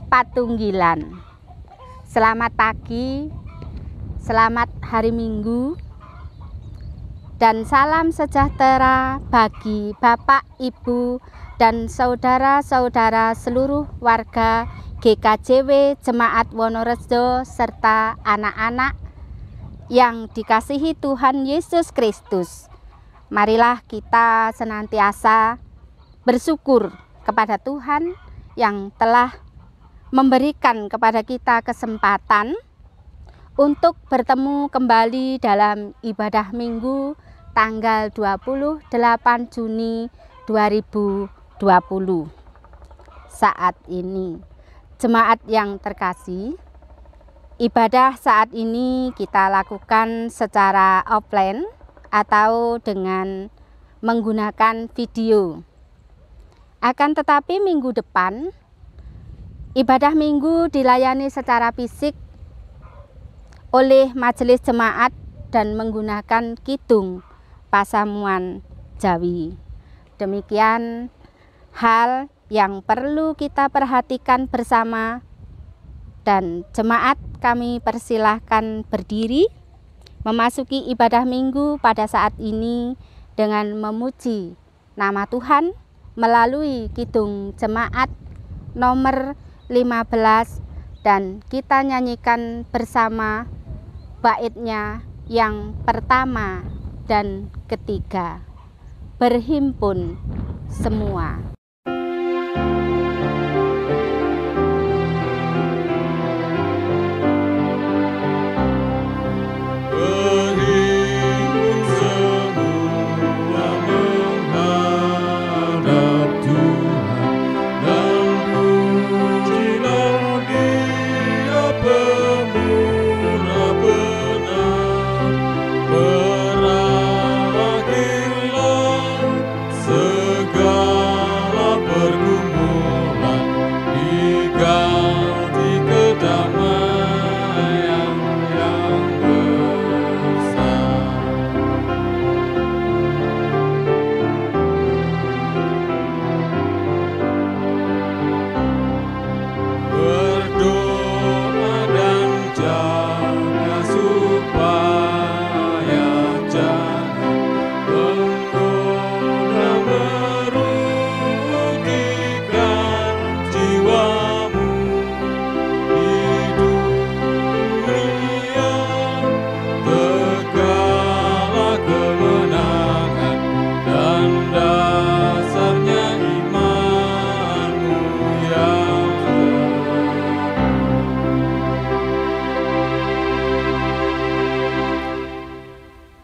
Patunggilan. Selamat pagi, selamat hari Minggu, dan salam sejahtera bagi Bapak, Ibu, dan saudara-saudara seluruh warga GKJW Jemaat Wonorejo serta anak-anak yang dikasihi Tuhan Yesus Kristus. Marilah kita senantiasa bersyukur kepada Tuhan yang telah memberikan kepada kita kesempatan untuk bertemu kembali dalam ibadah Minggu tanggal 28 Juni 2020. Saat ini, jemaat yang terkasih, ibadah saat ini kita lakukan secara offline atau dengan menggunakan video. Akan tetapi minggu depan, ibadah Minggu dilayani secara fisik oleh majelis jemaat dan menggunakan kidung Pasamuan Jawi. Demikian hal yang perlu kita perhatikan bersama, dan jemaat kami persilahkan berdiri memasuki ibadah Minggu pada saat ini dengan memuji nama Tuhan melalui kidung jemaat nomor 15, dan kita nyanyikan bersama baitnya yang pertama dan ketiga. Berhimpun semua.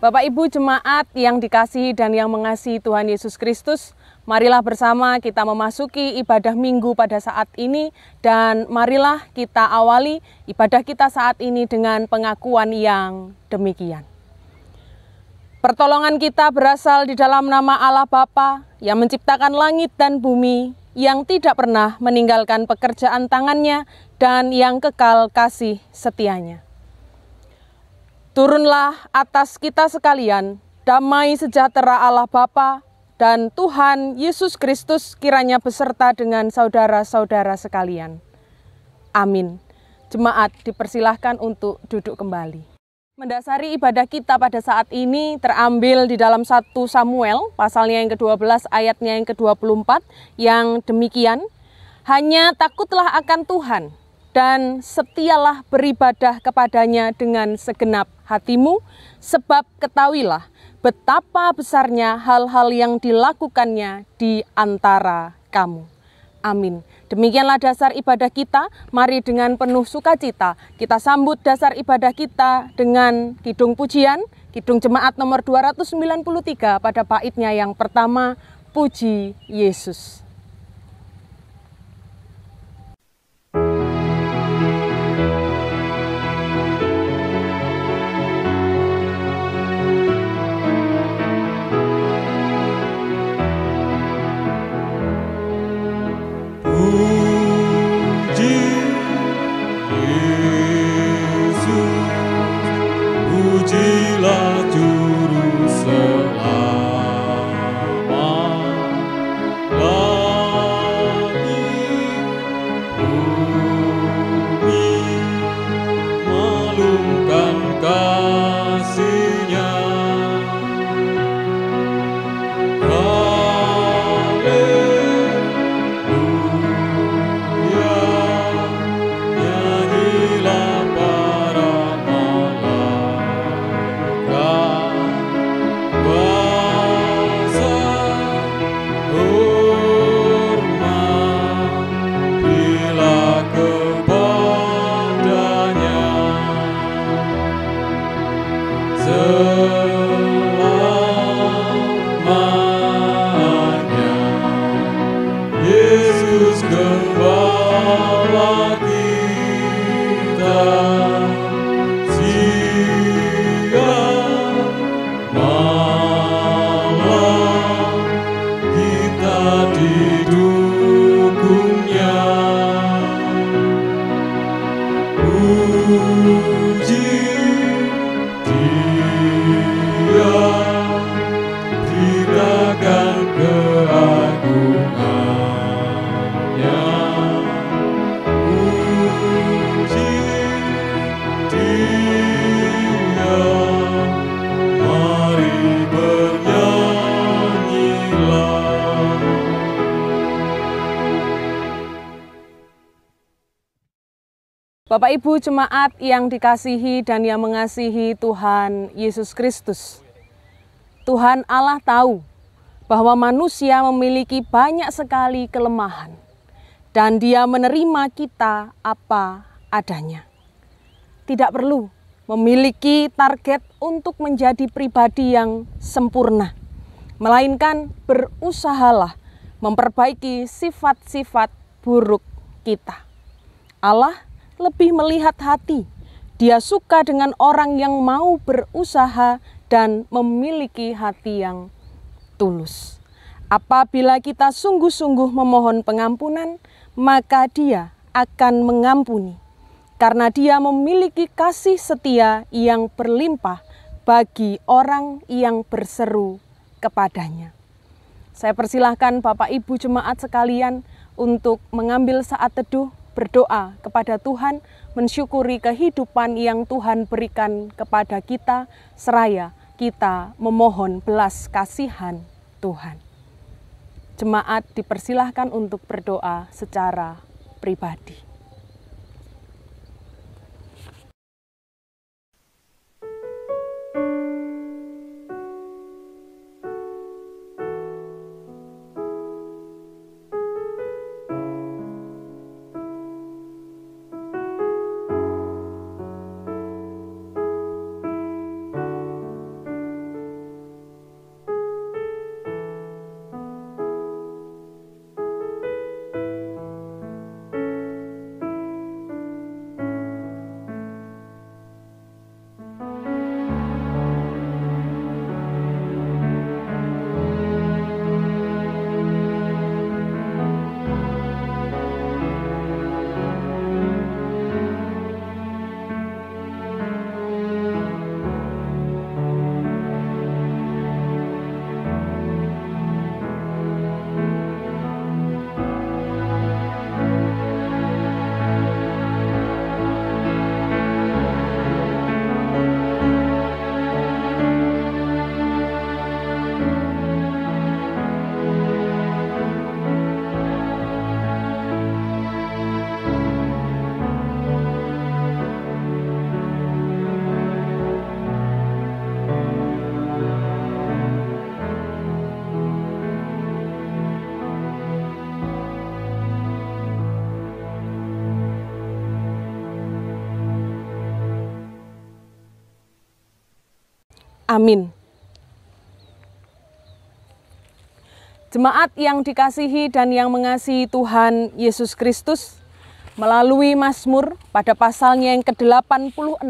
Bapak Ibu jemaat yang dikasihi dan yang mengasihi Tuhan Yesus Kristus, marilah bersama kita memasuki ibadah Minggu pada saat ini, dan marilah kita awali ibadah kita saat ini dengan pengakuan yang demikian. Pertolongan kita berasal di dalam nama Allah Bapa yang menciptakan langit dan bumi, yang tidak pernah meninggalkan pekerjaan tangannya dan yang kekal kasih setianya. Turunlah atas kita sekalian damai sejahtera Allah Bapa dan Tuhan Yesus Kristus kiranya beserta dengan saudara-saudara sekalian. Amin. Jemaat dipersilahkan untuk duduk kembali. Mendasari ibadah kita pada saat ini terambil di dalam 1 Samuel pasalnya yang ke-12 ayatnya yang ke-24 yang demikian, hanya takutlah akan Tuhan dan setialah beribadah kepadanya dengan segenap hatimu, sebab ketahuilah betapa besarnya hal-hal yang dilakukannya di antara kamu. Amin. Demikianlah dasar ibadah kita. Mari dengan penuh sukacita kita sambut dasar ibadah kita dengan kidung pujian, kidung jemaat nomor 293 pada baitnya yang pertama, Puji Yesus. Pujilah Juru Selamat. Langit Bapak Ibu jemaat yang dikasihi dan yang mengasihi Tuhan Yesus Kristus. Tuhan Allah tahu bahwa manusia memiliki banyak sekali kelemahan dan Dia menerima kita apa adanya. Tidak perlu memiliki target untuk menjadi pribadi yang sempurna, melainkan berusahalah memperbaiki sifat-sifat buruk kita. Allah lebih melihat hati. Dia suka dengan orang yang mau berusaha dan memiliki hati yang tulus. Apabila kita sungguh-sungguh memohon pengampunan, maka Dia akan mengampuni. Karena Dia memiliki kasih setia yang berlimpah bagi orang yang berseru kepadanya. Saya persilahkan Bapak Ibu jemaat sekalian untuk mengambil saat teduh, berdoa kepada Tuhan, mensyukuri kehidupan yang Tuhan berikan kepada kita, seraya kita memohon belas kasihan Tuhan. Jemaat dipersilahkan untuk berdoa secara pribadi. Amin. Jemaat yang dikasihi dan yang mengasihi Tuhan Yesus Kristus, melalui Mazmur pada pasalnya yang ke-86,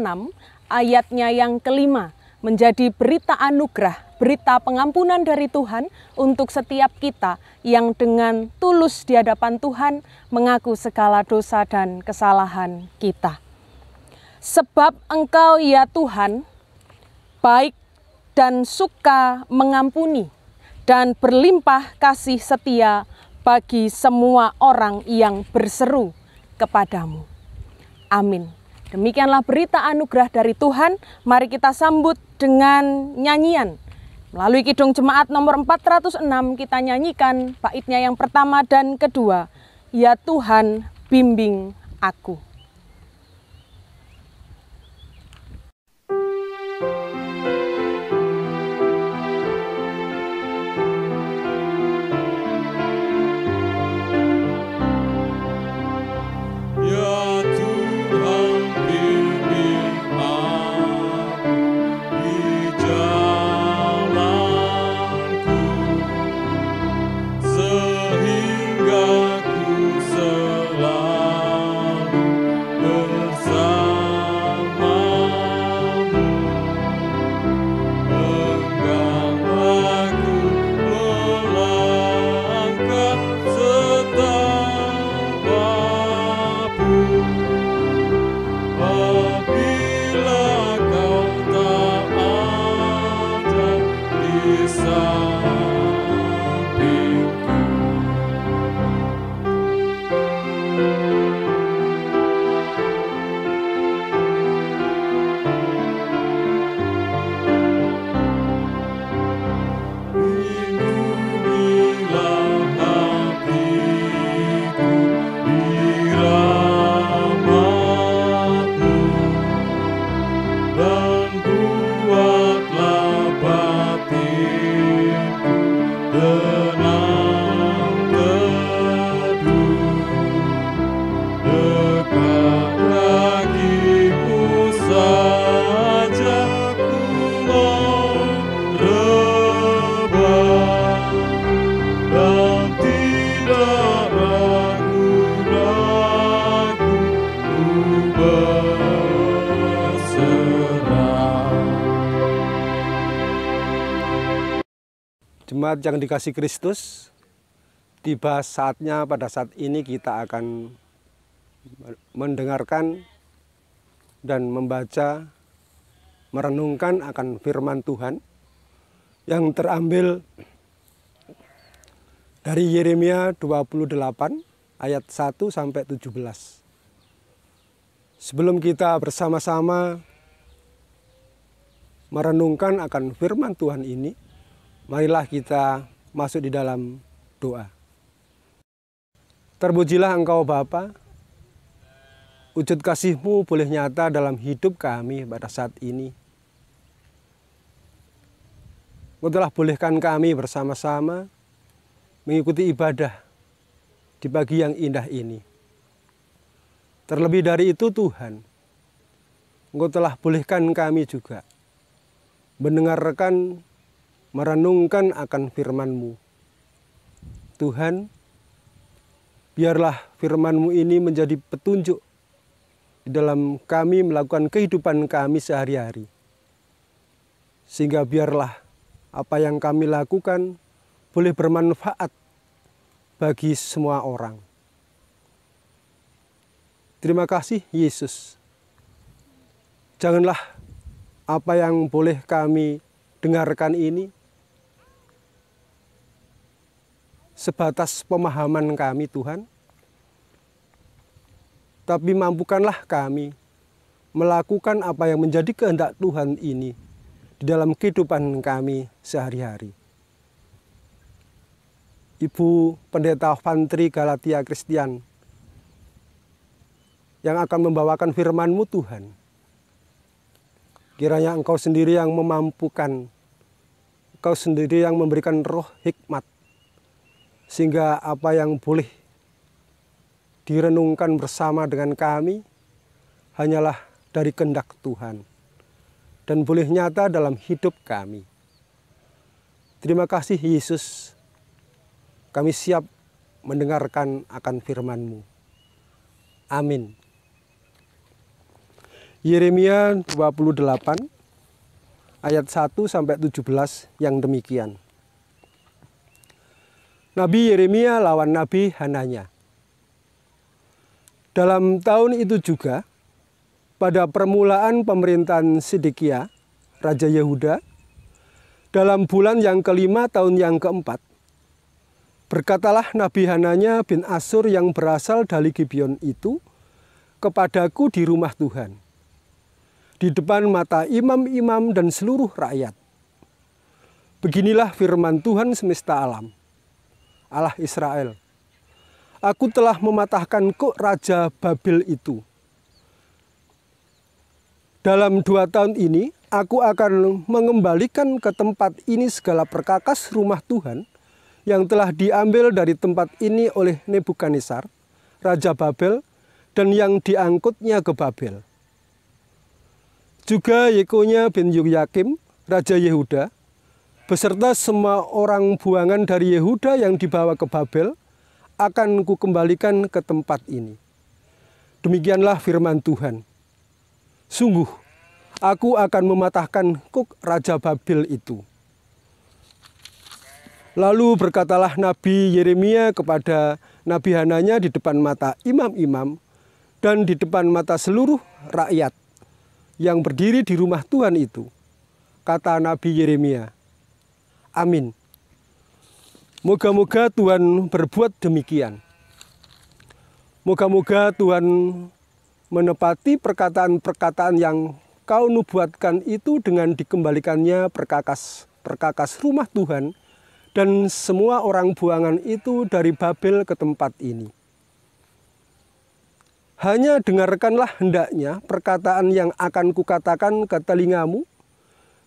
ayatnya yang ke-5, menjadi berita anugerah, berita pengampunan dari Tuhan untuk setiap kita yang dengan tulus di hadapan Tuhan mengaku segala dosa dan kesalahan kita. Sebab Engkau ya Tuhan, baik dan suka mengampuni, dan berlimpah kasih setia bagi semua orang yang berseru kepadamu. Amin. Demikianlah berita anugerah dari Tuhan. Mari kita sambut dengan nyanyian. Melalui Kidung Jemaat nomor 406 kita nyanyikan baitnya yang pertama dan kedua. Ya Tuhan, bimbing aku. Sehingga ku selalu Jemaat yang dikasihi Kristus, tiba saatnya pada saat ini kita akan mendengarkan dan membaca, merenungkan akan firman Tuhan yang terambil dari Yeremia 28 ayat 1 sampai 17. Sebelum kita bersama-sama merenungkan akan firman Tuhan ini, marilah kita masuk di dalam doa. Terpujilah Engkau Bapa, wujud kasih-Mu boleh nyata dalam hidup kami pada saat ini. Engkau telah bolehkan kami bersama-sama mengikuti ibadah di pagi yang indah ini. Terlebih dari itu Tuhan, Engkau telah bolehkan kami juga mendengarkan, merenungkan akan firman-Mu. Tuhan, biarlah firman-Mu ini menjadi petunjuk di dalam kami melakukan kehidupan kami sehari-hari. Sehingga biarlah apa yang kami lakukan boleh bermanfaat bagi semua orang. Terima kasih Yesus. Janganlah apa yang boleh kami dengarkan ini sebatas pemahaman kami Tuhan, tapi mampukanlah kami melakukan apa yang menjadi kehendak Tuhan ini di dalam kehidupan kami sehari-hari. Ibu Pendeta Fantri Galatia Kristian yang akan membawakan firman-Mu Tuhan, kiranya Engkau sendiri yang memampukan, Engkau sendiri yang memberikan roh hikmat, sehingga apa yang boleh direnungkan bersama dengan kami hanyalah dari kehendak Tuhan dan boleh nyata dalam hidup kami. Terima kasih Yesus, kami siap mendengarkan akan firman-Mu. Amin. Yeremia 28 ayat 1 sampai 17 yang demikian. Nabi Yeremia lawan Nabi Hananya. Dalam tahun itu juga, pada permulaan pemerintahan Sedekia, Raja Yehuda, dalam bulan yang kelima tahun yang keempat, berkatalah Nabi Hananya bin Asur yang berasal dari Gibeon itu kepadaku di rumah Tuhan, di depan mata imam-imam dan seluruh rakyat. Beginilah firman Tuhan semesta alam, Allah Israel. Aku telah mematahkan kuk Raja Babel itu. Dalam 2 tahun ini, aku akan mengembalikan ke tempat ini segala perkakas rumah Tuhan yang telah diambil dari tempat ini oleh Nebukadnezar, Raja Babel, dan yang diangkutnya ke Babel. Juga Yekonia bin Yoyakim, Raja Yehuda, beserta semua orang buangan dari Yehuda yang dibawa ke Babel, akan kukembalikan ke tempat ini. Demikianlah firman Tuhan. Sungguh, aku akan mematahkan kuk Raja Babel itu. Lalu berkatalah Nabi Yeremia kepada Nabi Hananya di depan mata imam-imam dan di depan mata seluruh rakyat yang berdiri di rumah Tuhan itu. Kata Nabi Yeremia, amin. Moga-moga Tuhan berbuat demikian. Moga-moga Tuhan menepati perkataan-perkataan yang kau nubuatkan itu dengan dikembalikannya perkakas rumah Tuhan dan semua orang buangan itu dari Babel ke tempat ini. Hanya dengarkanlah hendaknya perkataan yang akan kukatakan ke telingamu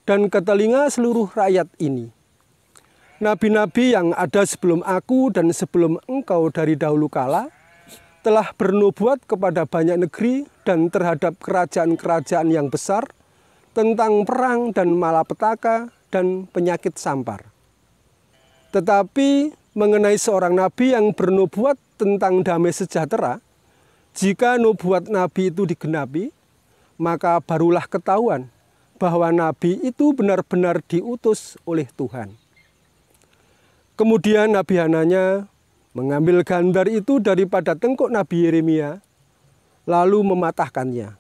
dan ke telinga seluruh rakyat ini. Nabi-nabi yang ada sebelum aku dan sebelum engkau dari dahulu kala telah bernubuat kepada banyak negeri dan terhadap kerajaan-kerajaan yang besar tentang perang dan malapetaka dan penyakit sampar. Tetapi mengenai seorang nabi yang bernubuat tentang damai sejahtera, jika nubuat nabi itu digenapi, maka barulah ketahuan bahwa nabi itu benar-benar diutus oleh Tuhan. Kemudian Nabi Hananya mengambil gandar itu daripada tengkuk Nabi Yeremia, lalu mematahkannya.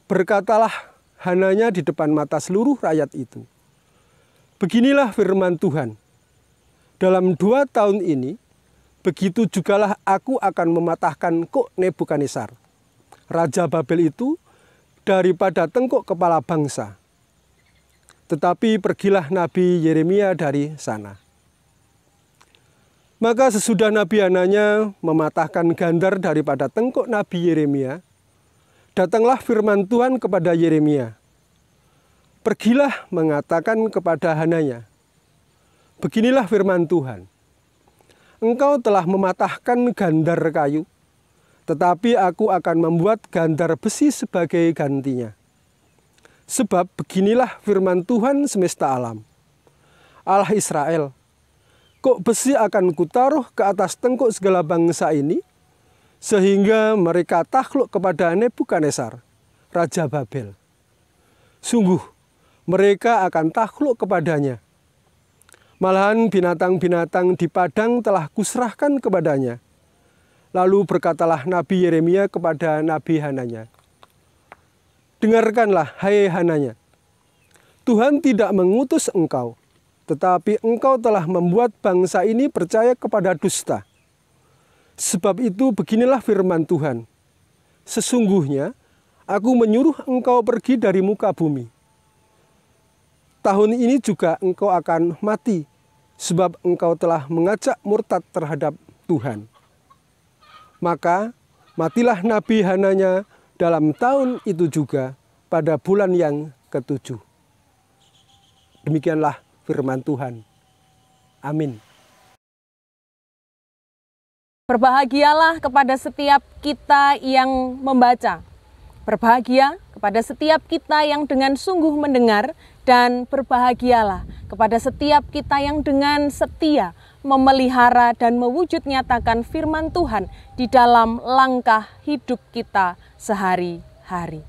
Berkatalah Hananya di depan mata seluruh rakyat itu, "Beginilah firman Tuhan, dalam 2 tahun ini, begitu jugalah aku akan mematahkan kuk Nebukadnezar, Raja Babel itu, daripada tengkuk kepala bangsa. Tetapi pergilah Nabi Yeremia dari sana." Maka sesudah Nabi Hananya mematahkan gandar daripada tengkuk Nabi Yeremia, datanglah firman Tuhan kepada Yeremia. "Pergilah mengatakan kepada Hananya, beginilah firman Tuhan, engkau telah mematahkan gandar kayu, tetapi aku akan membuat gandar besi sebagai gantinya. Sebab beginilah firman Tuhan semesta alam, Allah Israel, kuk besi akan kutaruh ke atas tengkuk segala bangsa ini, sehingga mereka takluk kepada Nebukadnezar, Raja Babel. Sungguh, mereka akan takluk kepadanya. Malahan binatang-binatang di padang telah kuserahkan kepadanya." Lalu berkatalah Nabi Yeremia kepada Nabi Hananya, "Dengarkanlah, hai Hananya, Tuhan tidak mengutus engkau, tetapi engkau telah membuat bangsa ini percaya kepada dusta. Sebab itu beginilah firman Tuhan, sesungguhnya aku menyuruh engkau pergi dari muka bumi. Tahun ini juga engkau akan mati, sebab engkau telah mengajak murtad terhadap Tuhan." Maka matilah Nabi Hananya dalam tahun itu juga pada bulan yang ke-7. Demikianlah firman Tuhan. Amin. Berbahagialah kepada setiap kita yang membaca. Berbahagia kepada setiap kita yang dengan sungguh mendengar, dan berbahagialah kepada setiap kita yang dengan setia memelihara dan mewujud nyatakan firman Tuhan di dalam langkah hidup kita sehari-hari.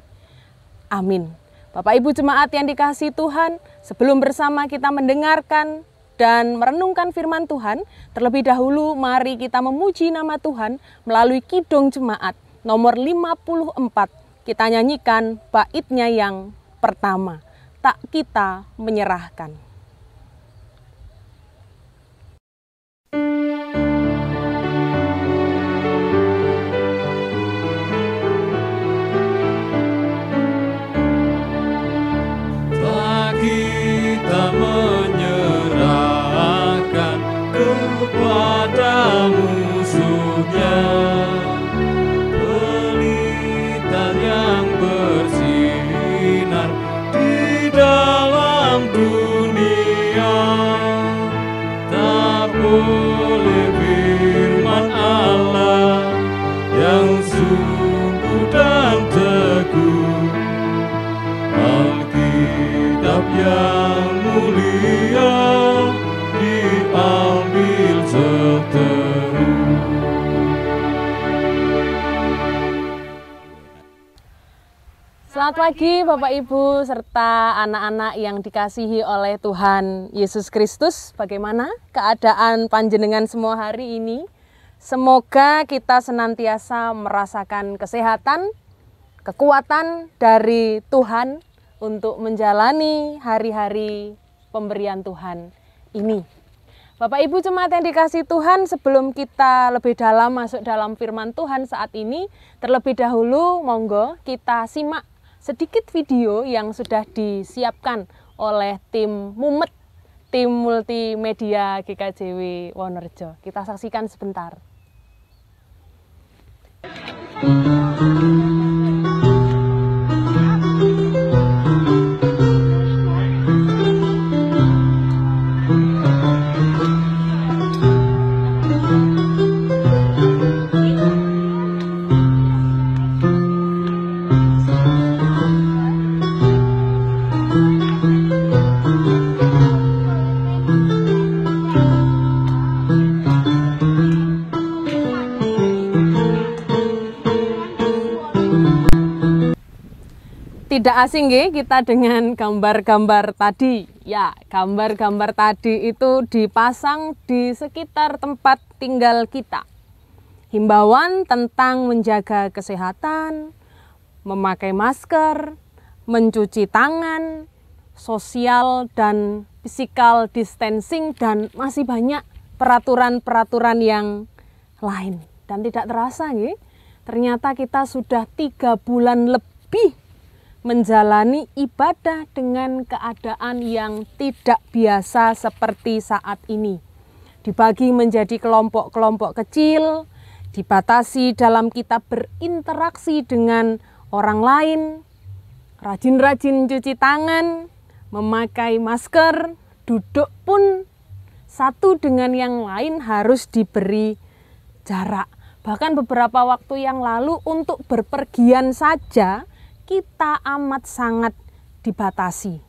Amin. Bapak Ibu Jemaat yang dikasihi Tuhan, sebelum bersama kita mendengarkan dan merenungkan firman Tuhan, terlebih dahulu mari kita memuji nama Tuhan melalui Kidung Jemaat nomor 54. Kita nyanyikan baitnya yang pertama, "Tak Kita Menyerahkan." Tak kita menyerahkan kepada musuhnya, pelita yang bersinar di dalam dunia. Tak boleh firman Allah yang sungguh dan teguh, Alkitab yang mulia diambil seteru. Selamat pagi Bapak Ibu serta anak-anak yang dikasihi oleh Tuhan Yesus Kristus. Bagaimana keadaan panjenengan semua hari ini? Semoga kita senantiasa merasakan kesehatan, kekuatan dari Tuhan untuk menjalani hari-hari pemberian Tuhan ini. Bapak Ibu Jemaat yang dikasihi Tuhan, sebelum kita lebih dalam masuk dalam firman Tuhan saat ini, terlebih dahulu monggo kita simak sedikit video yang sudah disiapkan oleh tim Mumet, tim multimedia GKJW Wonorejo. Kita saksikan sebentar. tidak asing kita dengan gambar-gambar tadi. Ya, gambar-gambar tadi itu dipasang di sekitar tempat tinggal kita. Himbauan tentang menjaga kesehatan, memakai masker, mencuci tangan, social dan physical distancing, dan masih banyak peraturan-peraturan yang lain. Dan tidak terasa ternyata kita sudah 3 bulan lebih menjalani ibadah dengan keadaan yang tidak biasa seperti saat ini. Dibagi menjadi kelompok-kelompok kecil, dibatasi dalam kita berinteraksi dengan orang lain, rajin-rajin cuci tangan, memakai masker, duduk pun satu dengan yang lain harus diberi jarak. Bahkan beberapa waktu yang lalu untuk berpergian saja kita amat sangat dibatasi.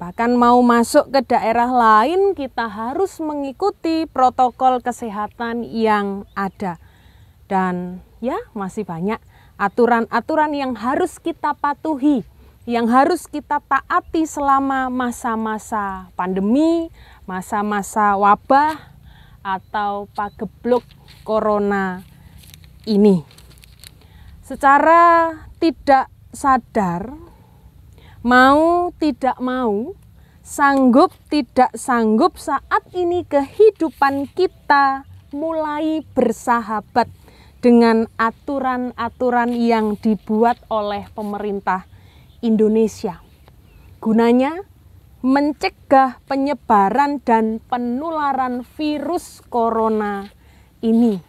Bahkan mau masuk ke daerah lain kita harus mengikuti protokol kesehatan yang ada. Dan ya masih banyak aturan-aturan yang harus kita patuhi, yang harus kita taati selama masa-masa pandemi, masa-masa wabah atau pagebluk corona ini. Secara tidak sadar, mau tidak mau, sanggup tidak sanggup, saat ini kehidupan kita mulai bersahabat dengan aturan-aturan yang dibuat oleh pemerintah Indonesia. Gunanya mencegah penyebaran dan penularan virus corona ini.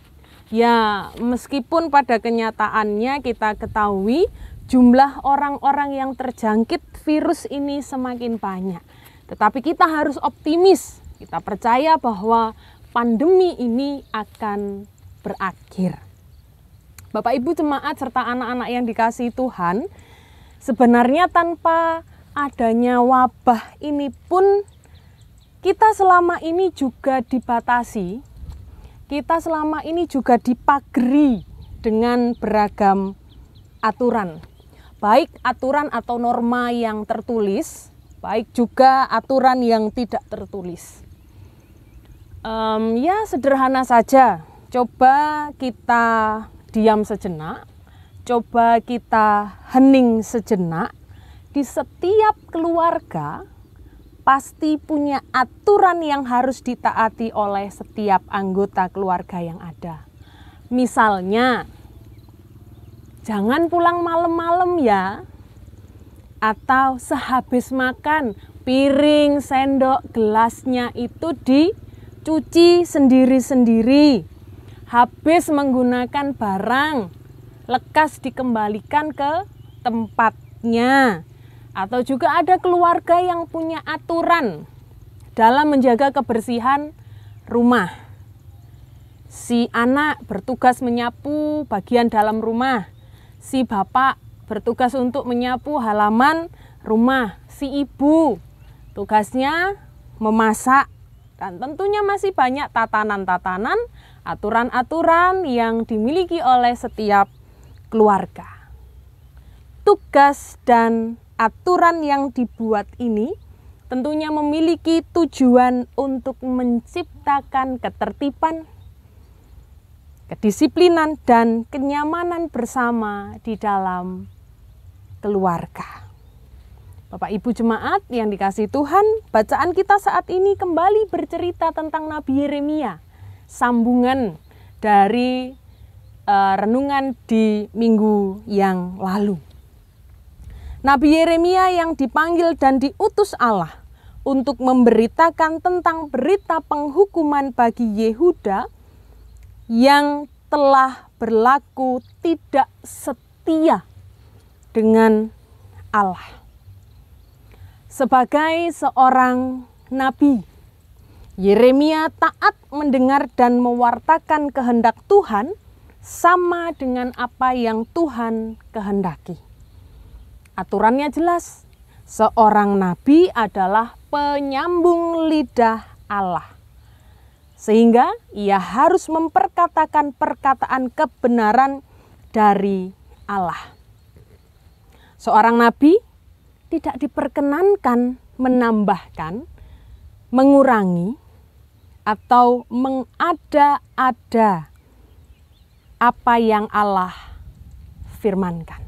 Ya, meskipun pada kenyataannya kita ketahui jumlah orang-orang yang terjangkit virus ini semakin banyak. Tetapi kita harus optimis. Kita percaya bahwa pandemi ini akan berakhir. Bapak Ibu jemaat serta anak-anak yang dikasihi Tuhan, sebenarnya tanpa adanya wabah ini pun kita selama ini juga dibatasi, kita selama ini juga dipagari dengan beragam aturan. Baik aturan atau norma yang tertulis, baik juga aturan yang tidak tertulis. Ya sederhana saja, coba kita diam sejenak, coba kita hening sejenak. Di setiap keluarga pasti punya aturan yang harus ditaati oleh setiap anggota keluarga yang ada. Misalnya, jangan pulang malam-malam ya, atau sehabis makan piring, sendok, gelasnya itu dicuci sendiri-sendiri. Habis menggunakan barang, lekas dikembalikan ke tempatnya. Atau juga ada keluarga yang punya aturan dalam menjaga kebersihan rumah. Si anak bertugas menyapu bagian dalam rumah, si bapak bertugas untuk menyapu halaman rumah, si ibu tugasnya memasak, dan tentunya masih banyak tatanan-tatanan, aturan-aturan yang dimiliki oleh setiap keluarga. Tugas dan aturan yang dibuat ini tentunya memiliki tujuan untuk menciptakan ketertiban, kedisiplinan, dan kenyamanan bersama di dalam keluarga. Bapak Ibu jemaat yang dikasihi Tuhan, bacaan kita saat ini kembali bercerita tentang Nabi Yeremia, sambungan dari renungan di minggu yang lalu. Nabi Yeremia yang dipanggil dan diutus Allah untuk memberitakan tentang berita penghukuman bagi Yehuda yang telah berlaku tidak setia dengan Allah. Sebagai seorang nabi, Yeremia taat mendengar dan mewartakan kehendak Tuhan sama dengan apa yang Tuhan kehendaki. Aturannya jelas, seorang nabi adalah penyambung lidah Allah. Sehingga ia harus memperkatakan perkataan kebenaran dari Allah. Seorang nabi tidak diperkenankan menambahkan, mengurangi, atau mengada-ada apa yang Allah firmankan.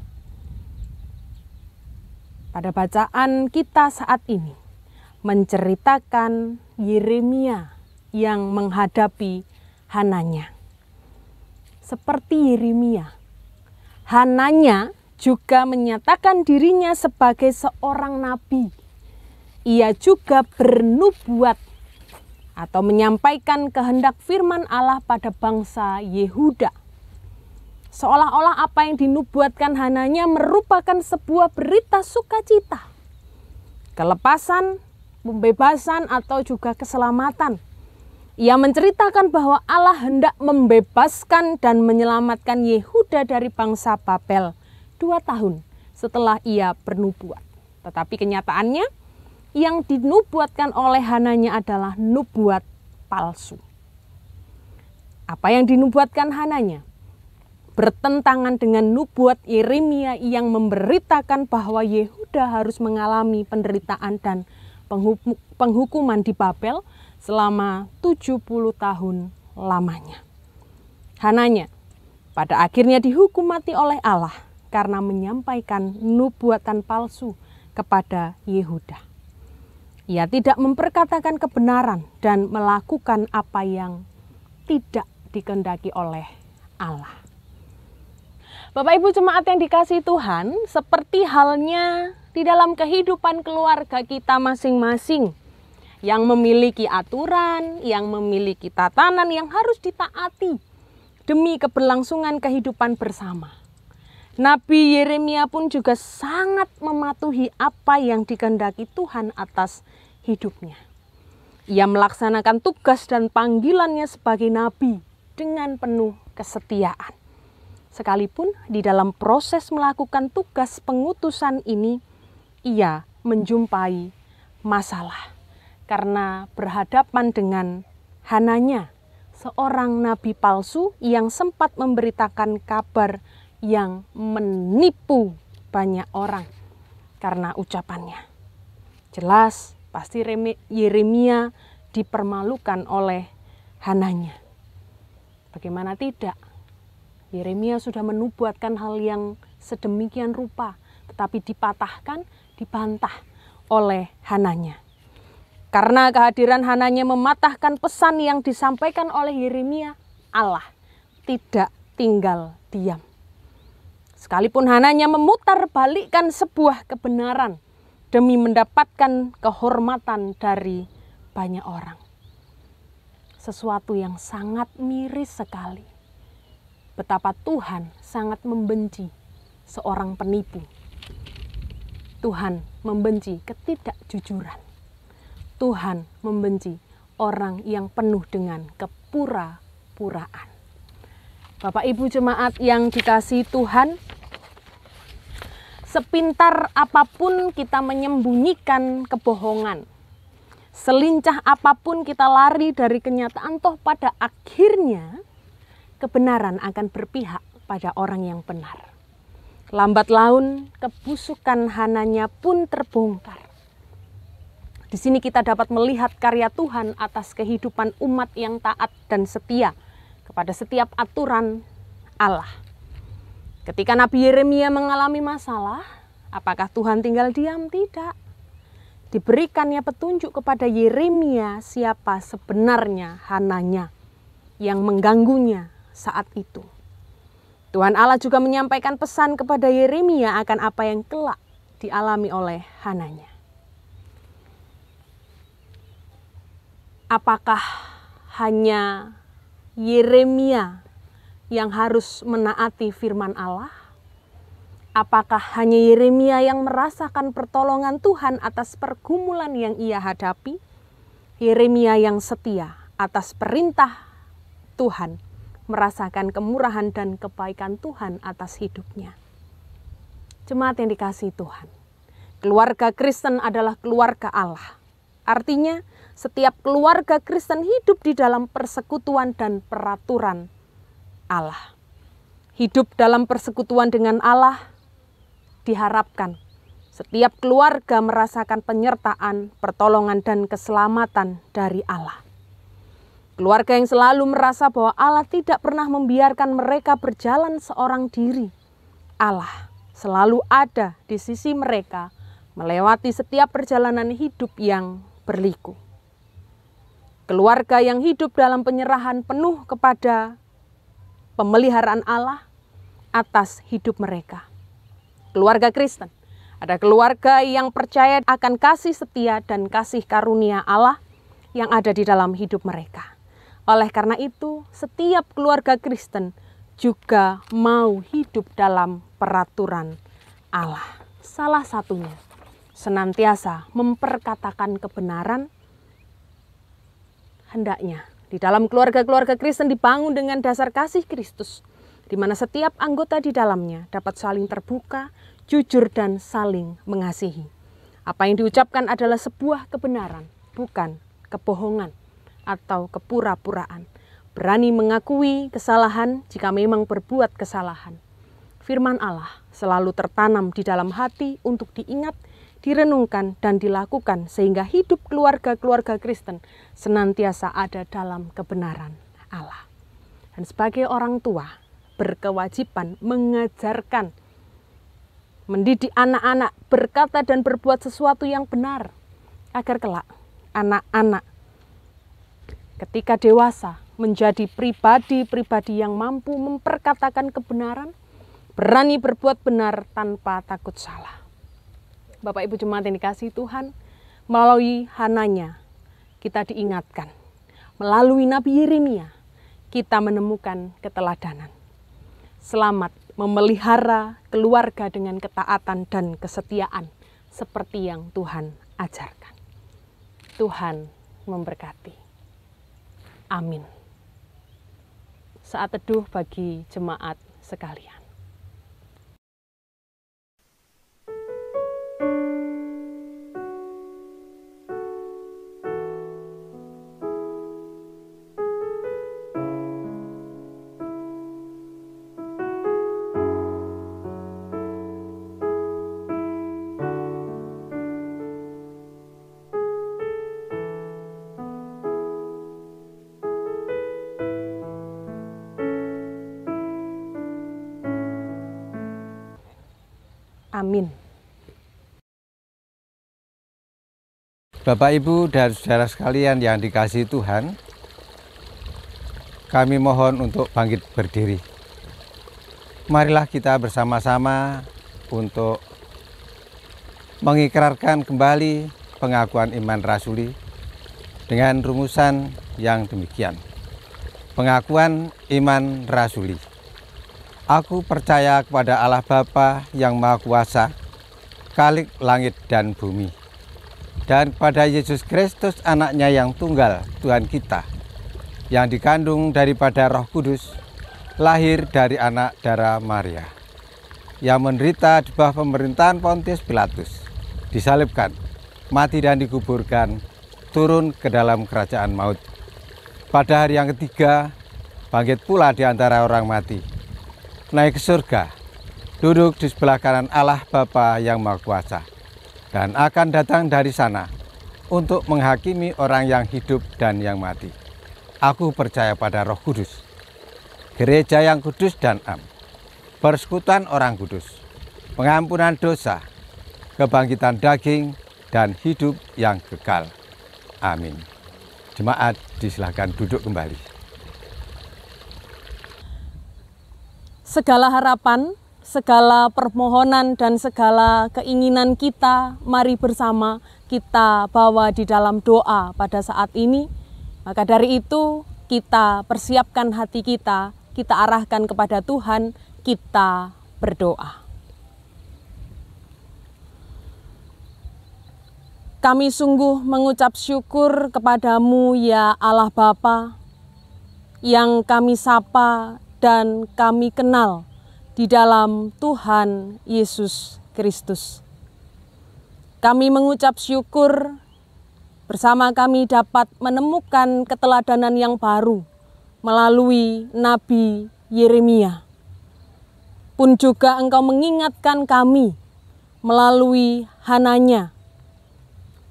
Pada bacaan kita saat ini menceritakan Yeremia yang menghadapi Hananya. Seperti Yeremia, Hananya juga menyatakan dirinya sebagai seorang nabi. Ia juga bernubuat atau menyampaikan kehendak firman Allah pada bangsa Yehuda. Seolah-olah apa yang dinubuatkan Hananya merupakan sebuah berita sukacita, kelepasan, pembebasan, atau juga keselamatan. Ia menceritakan bahwa Allah hendak membebaskan dan menyelamatkan Yehuda dari bangsa Babel 2 tahun setelah ia bernubuat. Tetapi kenyataannya, yang dinubuatkan oleh Hananya adalah nubuat palsu. Apa yang dinubuatkan Hananya bertentangan dengan nubuat Yeremia yang memberitakan bahwa Yehuda harus mengalami penderitaan dan penghukuman di Babel selama 70 tahun lamanya. Hananya pada akhirnya dihukum mati oleh Allah karena menyampaikan nubuatan palsu kepada Yehuda. Ia tidak memperkatakan kebenaran dan melakukan apa yang tidak dikehendaki oleh Allah. Bapak Ibu jemaat yang dikasihi Tuhan, seperti halnya di dalam kehidupan keluarga kita masing-masing yang memiliki aturan, yang memiliki tatanan yang harus ditaati demi keberlangsungan kehidupan bersama. Nabi Yeremia pun juga sangat mematuhi apa yang dikehendaki Tuhan atas hidupnya. Ia melaksanakan tugas dan panggilannya sebagai nabi dengan penuh kesetiaan. Sekalipun di dalam proses melakukan tugas pengutusan ini, ia menjumpai masalah karena berhadapan dengan Hananya, seorang nabi palsu yang sempat memberitakan kabar yang menipu banyak orang karena ucapannya. Jelas pasti Yeremia dipermalukan oleh Hananya. Bagaimana tidak? Yeremia sudah menubuatkan hal yang sedemikian rupa, tetapi dipatahkan, dibantah oleh Hananya. Karena kehadiran Hananya mematahkan pesan yang disampaikan oleh Yeremia, Allah tidak tinggal diam. Sekalipun Hananya memutar balikkan sebuah kebenaran demi mendapatkan kehormatan dari banyak orang. Sesuatu yang sangat miris sekali. Betapa Tuhan sangat membenci seorang penipu. Tuhan membenci ketidakjujuran. Tuhan membenci orang yang penuh dengan kepura-puraan. Bapak Ibu jemaat yang dikasihi Tuhan, sepintar apapun kita menyembunyikan kebohongan, selincah apapun kita lari dari kenyataan, toh pada akhirnya kebenaran akan berpihak pada orang yang benar. Lambat laun kebusukan Hananya pun terbongkar. Di sini kita dapat melihat karya Tuhan atas kehidupan umat yang taat dan setia kepada setiap aturan Allah. Ketika Nabi Yeremia mengalami masalah, apakah Tuhan tinggal diam? Tidak. Diberikannya petunjuk kepada Yeremia siapa sebenarnya Hananya yang mengganggunya saat itu. Tuhan Allah juga menyampaikan pesan kepada Yeremia akan apa yang kelak dialami oleh Hananya. Apakah hanya Yeremia yang harus menaati firman Allah? Apakah hanya Yeremia yang merasakan pertolongan Tuhan atas pergumulan yang ia hadapi? Yeremia yang setia atas perintah Tuhan, merasakan kemurahan dan kebaikan Tuhan atas hidupnya. Jemaat yang dikasihi Tuhan, keluarga Kristen adalah keluarga Allah. Artinya, setiap keluarga Kristen hidup di dalam persekutuan dan peraturan Allah. Hidup dalam persekutuan dengan Allah diharapkan setiap keluarga merasakan penyertaan, pertolongan, dan keselamatan dari Allah. Keluarga yang selalu merasa bahwa Allah tidak pernah membiarkan mereka berjalan seorang diri. Allah selalu ada di sisi mereka melewati setiap perjalanan hidup yang berliku. Keluarga yang hidup dalam penyerahan penuh kepada pemeliharaan Allah atas hidup mereka. Keluarga Kristen, ada keluarga yang percaya akan kasih setia dan kasih karunia Allah yang ada di dalam hidup mereka. Oleh karena itu, setiap keluarga Kristen juga mau hidup dalam peraturan Allah. Salah satunya, senantiasa memperkatakan kebenaran. Hendaknya di dalam keluarga-keluarga Kristen dibangun dengan dasar kasih Kristus, di mana setiap anggota di dalamnya dapat saling terbuka, jujur, dan saling mengasihi. Apa yang diucapkan adalah sebuah kebenaran, bukan kebohongan atau kepura-puraan. Berani mengakui kesalahan jika memang berbuat kesalahan. Firman Allah selalu tertanam di dalam hati untuk diingat, direnungkan, dan dilakukan sehingga hidup keluarga-keluarga Kristen senantiasa ada dalam kebenaran Allah. Dan sebagai orang tua berkewajiban mengajarkan, mendidik anak-anak berkata dan berbuat sesuatu yang benar, agar kelak anak-anak ketika dewasa menjadi pribadi-pribadi yang mampu memperkatakan kebenaran, berani berbuat benar tanpa takut salah. Bapak Ibu Jemaat yang dikasihi Tuhan, melalui Hananya kita diingatkan, melalui Nabi Yeremia kita menemukan keteladanan. Selamat memelihara keluarga dengan ketaatan dan kesetiaan seperti yang Tuhan ajarkan. Tuhan memberkati. Amin. Saat teduh bagi jemaat sekalian. Amin. Bapak, Ibu, dan saudara sekalian yang dikasihi Tuhan, kami mohon untuk bangkit berdiri. Marilah kita bersama-sama untuk mengikrarkan kembali pengakuan iman rasuli dengan rumusan yang demikian. Pengakuan iman rasuli. Aku percaya kepada Allah Bapa yang Maha Kuasa, Khalik langit dan bumi, dan kepada Yesus Kristus anaknya yang tunggal, Tuhan kita, yang dikandung daripada Roh Kudus, lahir dari anak darah Maria, yang menderita di bawah pemerintahan Pontius Pilatus, disalibkan, mati dan dikuburkan, turun ke dalam kerajaan maut. Pada hari yang ketiga, bangkit pula di antara orang mati, naik ke surga, duduk di sebelah kanan Allah Bapa yang Maha Kuasa, dan akan datang dari sana untuk menghakimi orang yang hidup dan yang mati. Aku percaya pada Roh Kudus, gereja yang kudus dan am, persekutuan orang kudus, pengampunan dosa, kebangkitan daging, dan hidup yang kekal. Amin. Jemaat disilahkan duduk kembali. Segala harapan, segala permohonan, dan segala keinginan kita, mari bersama kita bawa di dalam doa pada saat ini. Maka dari itu, kita persiapkan hati kita arahkan kepada Tuhan, kita berdoa. Kami sungguh mengucap syukur kepadamu ya Allah Bapa, yang kami sapa dan kami kenal di dalam Tuhan Yesus Kristus. Kami mengucap syukur bersama kami dapat menemukan keteladanan yang baru melalui Nabi Yeremia. Pun juga Engkau mengingatkan kami melalui Hananya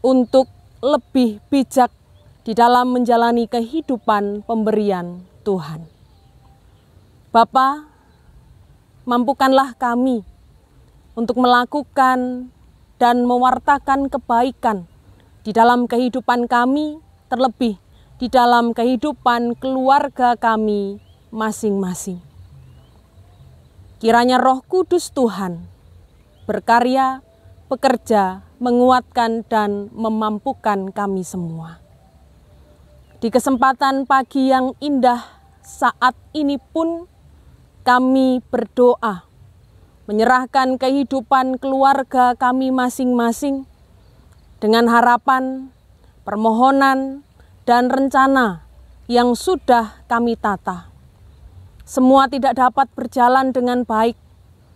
untuk lebih bijak di dalam menjalani kehidupan pemberian Tuhan. Bapa, mampukanlah kami untuk melakukan dan mewartakan kebaikan di dalam kehidupan kami, terlebih di dalam kehidupan keluarga kami masing-masing. Kiranya Roh Kudus Tuhan berkarya, bekerja, menguatkan dan memampukan kami semua. Di kesempatan pagi yang indah saat ini pun kami berdoa, menyerahkan kehidupan keluarga kami masing-masing dengan harapan, permohonan, dan rencana yang sudah kami tata. Semua tidak dapat berjalan dengan baik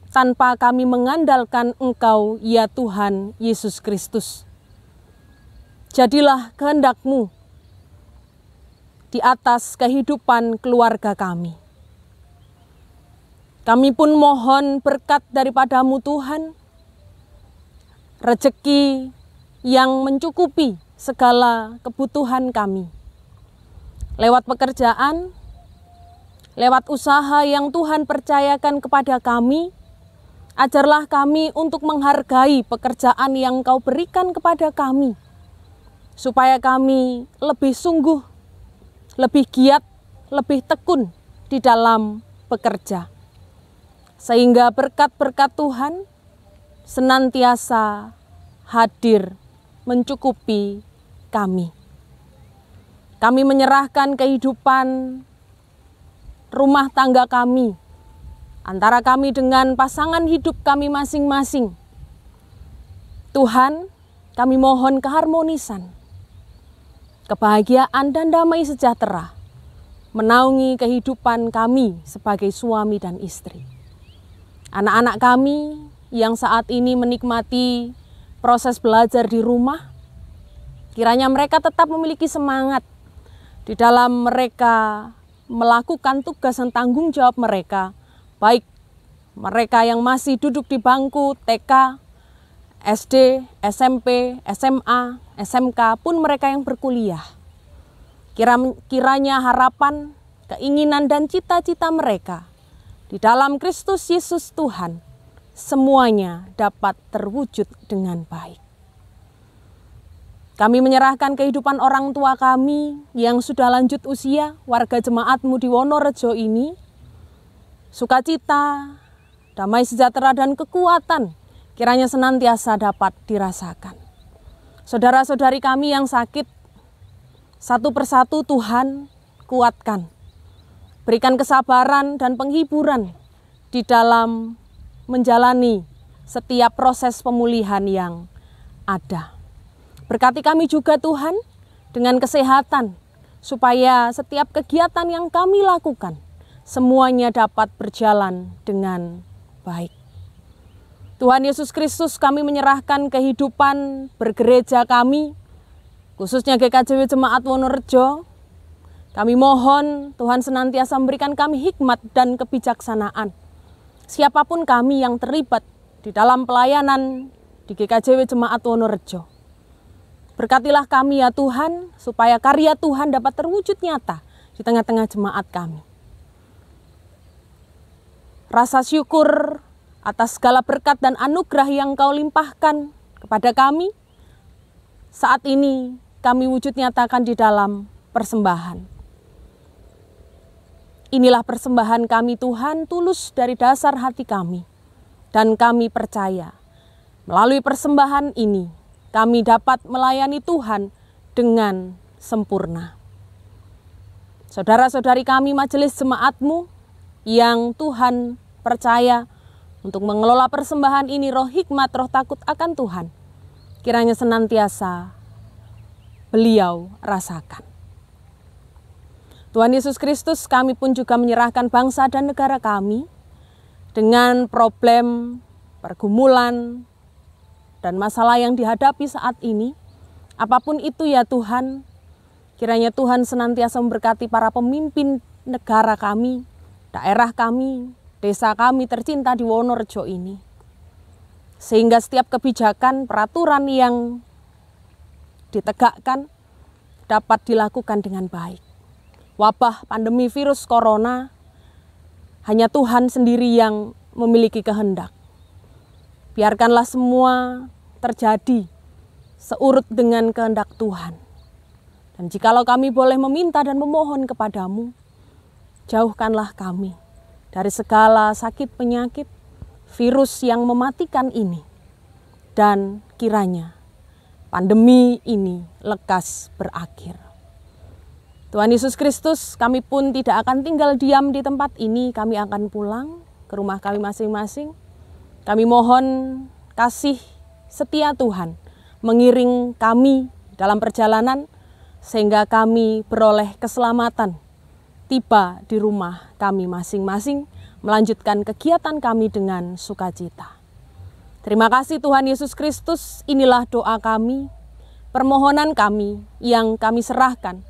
tanpa kami mengandalkan Engkau, ya Tuhan Yesus Kristus. Jadilah kehendak-Mu di atas kehidupan keluarga kami. Kami pun mohon berkat daripada-Mu Tuhan, rezeki yang mencukupi segala kebutuhan kami. Lewat pekerjaan, lewat usaha yang Tuhan percayakan kepada kami, ajarlah kami untuk menghargai pekerjaan yang Kau berikan kepada kami, supaya kami lebih sungguh, lebih giat, lebih tekun di dalam bekerja. Sehingga berkat-berkat Tuhan senantiasa hadir mencukupi kami. Kami menyerahkan kehidupan rumah tangga kami, antara kami dengan pasangan hidup kami masing-masing. Tuhan, kami mohon keharmonisan, kebahagiaan dan damai sejahtera menaungi kehidupan kami sebagai suami dan istri. Anak-anak kami yang saat ini menikmati proses belajar di rumah, kiranya mereka tetap memiliki semangat di dalam mereka melakukan tugas dan tanggung jawab mereka, baik mereka yang masih duduk di bangku TK, SD, SMP, SMA, SMK, pun mereka yang berkuliah. Kiranya harapan, keinginan dan cita-cita mereka di dalam Kristus Yesus Tuhan semuanya dapat terwujud dengan baik. Kami menyerahkan kehidupan orang tua kami yang sudah lanjut usia, warga jemaat-Mu di Wonorejo ini, sukacita, damai sejahtera dan kekuatan kiranya senantiasa dapat dirasakan. Saudara-saudari kami yang sakit, satu persatu Tuhan kuatkan. Berikan kesabaran dan penghiburan di dalam menjalani setiap proses pemulihan yang ada. Berkati kami juga Tuhan dengan kesehatan, supaya setiap kegiatan yang kami lakukan semuanya dapat berjalan dengan baik. Tuhan Yesus Kristus, kami menyerahkan kehidupan bergereja kami, khususnya GKJW Jemaat Wonorejo. Kami mohon Tuhan senantiasa memberikan kami hikmat dan kebijaksanaan. Siapapun kami yang terlibat di dalam pelayanan di GKJW Jemaat Wonorejo. Berkatilah kami ya Tuhan, supaya karya Tuhan dapat terwujud nyata di tengah-tengah jemaat kami. Rasa syukur atas segala berkat dan anugerah yang Kau limpahkan kepada kami, saat ini kami wujud nyatakan di dalam persembahan. Inilah persembahan kami Tuhan, tulus dari dasar hati kami. Dan kami percaya, melalui persembahan ini, kami dapat melayani Tuhan dengan sempurna. Saudara-saudari kami majelis jemaat-Mu yang Tuhan percaya untuk mengelola persembahan ini, roh hikmat, roh takut akan Tuhan, kiranya senantiasa beliau rasakan. Tuhan Yesus Kristus, kami pun juga menyerahkan bangsa dan negara kami dengan problem, pergumulan, dan masalah yang dihadapi saat ini. Apapun itu ya Tuhan, kiranya Tuhan senantiasa memberkati para pemimpin negara kami, daerah kami, desa kami tercinta di Wonorejo ini. sehingga setiap kebijakan, peraturan yang ditegakkan dapat dilakukan dengan baik. Wabah pandemi virus corona, hanya Tuhan sendiri yang memiliki kehendak. Biarkanlah semua terjadi seurut dengan kehendak Tuhan. Dan jikalau kami boleh meminta dan memohon kepadamu, jauhkanlah kami dari segala sakit penyakit, virus yang mematikan ini. Dan kiranya pandemi ini lekas berakhir. Tuhan Yesus Kristus, kami pun tidak akan tinggal diam di tempat ini. Kami akan pulang ke rumah kami masing-masing. Kami mohon kasih setia Tuhan mengiring kami dalam perjalanan sehingga kami beroleh keselamatan, tiba di rumah kami masing-masing, melanjutkan kegiatan kami dengan sukacita. Terima kasih Tuhan Yesus Kristus, inilah doa kami, permohonan kami yang kami serahkan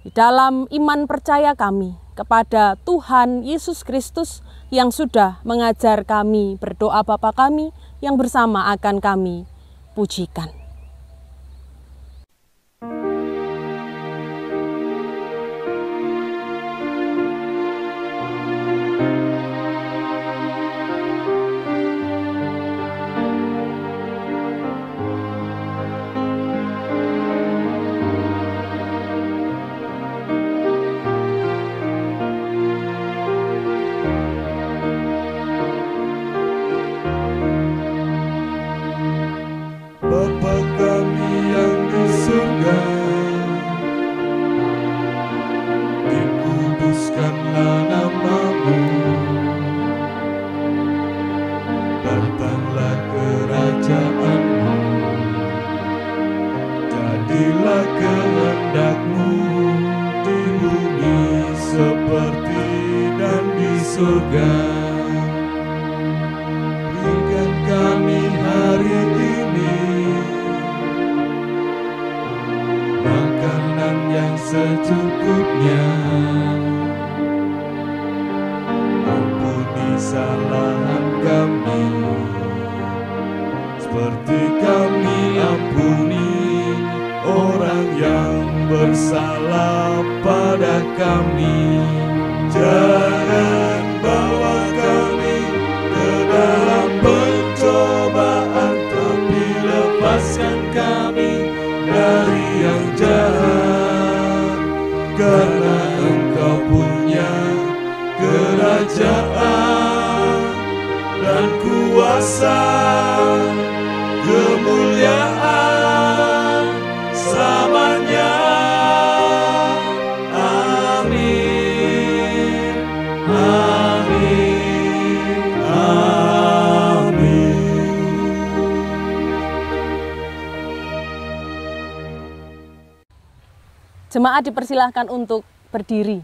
di dalam iman percaya kami kepada Tuhan Yesus Kristus yang sudah mengajar kami berdoa Bapa kami yang bersama akan kami pujikan. Bapa kami yang di surga, dikuduskanlah nama-Mu, datanglah kerajaan-Mu, jadilah kehendak-Mu di bumi seperti dan di surga. Berikan kami hari ini makanan yang secukupnya, ampuni kesalahan kami seperti kami ampuni orang yang bersalah pada kami. Jangan bawa kami ke dalam pencobaan, tapi lepaskan kami dari yang jahat, karena Engkau punya kerajaan dan kuasa, kemuliaan selamanya. Amin, amin, amin. Jemaat dipersilahkan untuk berdiri.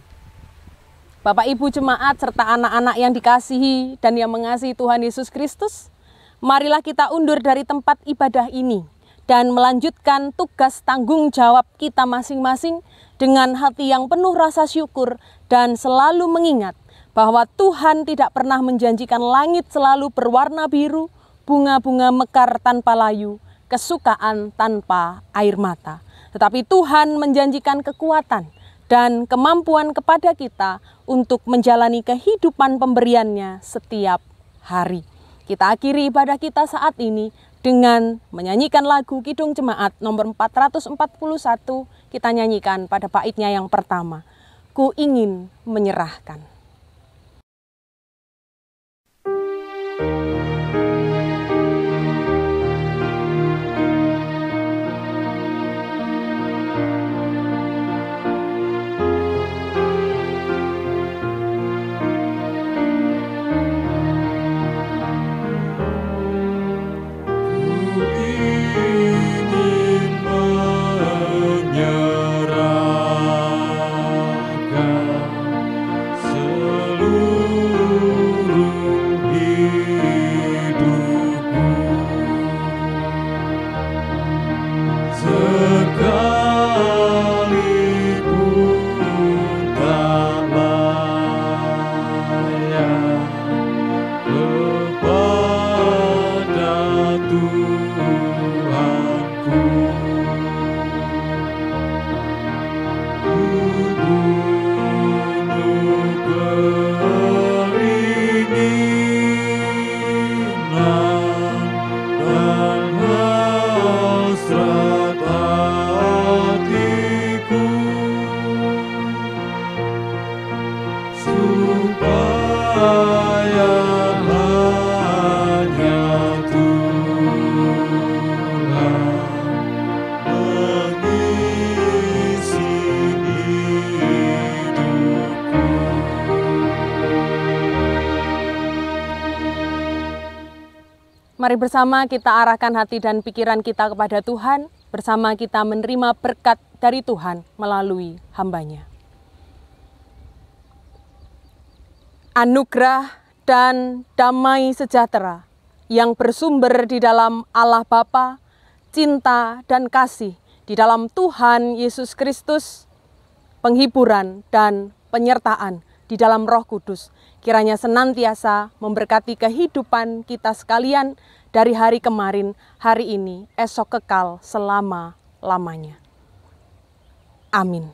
Bapak Ibu jemaat serta anak-anak yang dikasihi dan yang mengasihi Tuhan Yesus Kristus, marilah kita undur dari tempat ibadah ini dan melanjutkan tugas tanggung jawab kita masing-masing dengan hati yang penuh rasa syukur dan selalu mengingat bahwa Tuhan tidak pernah menjanjikan langit selalu berwarna biru, bunga-bunga mekar tanpa layu, kesukaan tanpa air mata. Tetapi Tuhan menjanjikan kekuatan dan kemampuan kepada kita untuk menjalani kehidupan pemberiannya setiap hari. Kita akhiri ibadah kita saat ini dengan menyanyikan lagu Kidung Jemaat nomor 441. Kita nyanyikan pada baitnya yang pertama, Ku Ingin Menyerahkan. Menyerahkan Mari bersama kita arahkan hati dan pikiran kita kepada Tuhan, bersama kita menerima berkat dari Tuhan melalui hamba-Nya. Anugerah dan damai sejahtera yang bersumber di dalam Allah Bapa, cinta dan kasih di dalam Tuhan Yesus Kristus, penghiburan dan penyertaan di dalam Roh Kudus, kiranya senantiasa memberkati kehidupan kita sekalian dari hari kemarin, hari ini, esok kekal selama-lamanya. Amin.